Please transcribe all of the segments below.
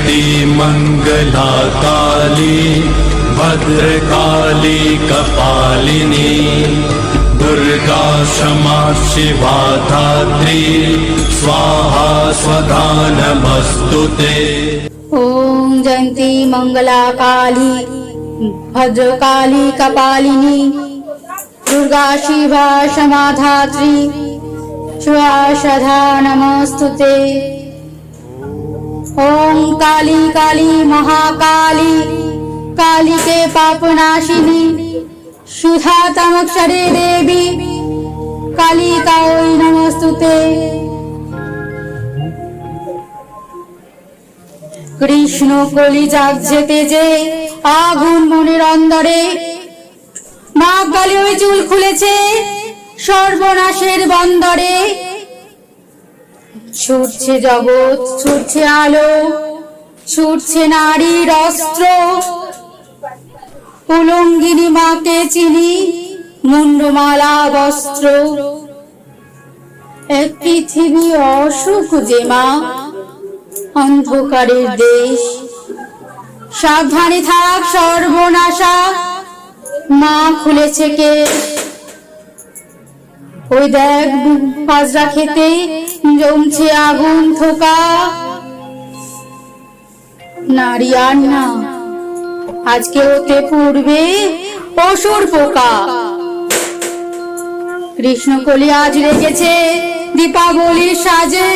जयन्ती मंगला काली भद्रकाली कपालिनी दुर्गा क्षमा शिवा धात्री स्वाहा स्वधा नमस्तुते। ओम जयंती मंगला काली भद्रकाली कपालिनी दुर्गा शिवा क्षमा धात्री स्वाहा स्वधा नमस्तुते। ओम काली काली महाकाली काली के पापनाशिनी सुधा तमक्षरे देवी कालिकायै नमस्तुते। কৃষ্ণ কলি জাগছে তেজে আগুন মনের অন্দরে মা কালী ওই চুল খুলেছে সর্বনাশের বন্দরে। ছুটছে জগৎ ছুটছে আলো ছুটছে নারীর অস্ত্র উলঙ্গিনী মাকে চিনি মুন্ডমালা বস্ত্র। এক পৃথিবী অসুখ যে মা অন্ধকারের দেশ সাবধানে থাক সর্বনাশা মা খুলেছে কেশ। ওই দেখ বাজরা খেতে জমছে আগুন থোকা নারী আর না আজকে ওতে পূর্বে অসুর পোকা। কৃষ্ণকলি আজ রেগেছে দীপাবলির সাজে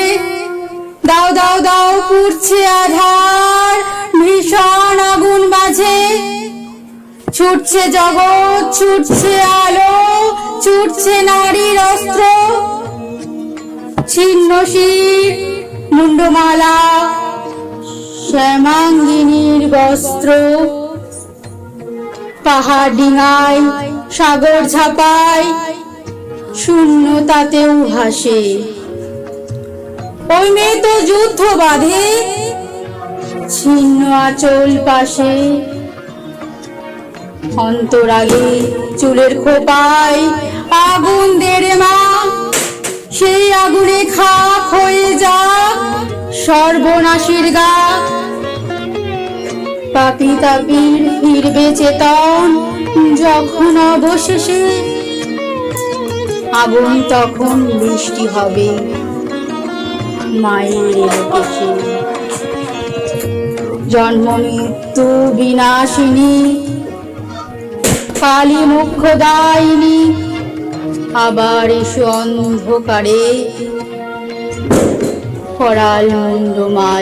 দাও দাও দাও পুড়ছে আধার ভীষণ আগুন মাঝে। ছুটছে জগৎ ছুটছে আলো ছুটছে নারীর অস্ত্র ছিন্ন শির মুন্ডমালা শ্যামাঙ্গিনীর বস্ত্র। পাহাড় ডিঙায় সাগর ঝাঁপায় শূন্যতাতেও ভাসে ওই মেয়ে তো যুদ্ধ বাঁধে ছিন্ন আঁচল পাশে। অন্তরালে চুলের খোপায় আগুন দেড়ে মা সেই আগুনে খাক হয়ে যাক সর্বনাশীর গা। পাপি তাপির ফিরবে চেতন যখন অবশেষে আগুন তখন বৃষ্টি হবে মায়ের এলোকেশে। জন্ম মৃত্যু বিনাশিনী কালী মোক্ষদায়িনী আবার এসো অন্ধকারে করাল মুন্ডমালা।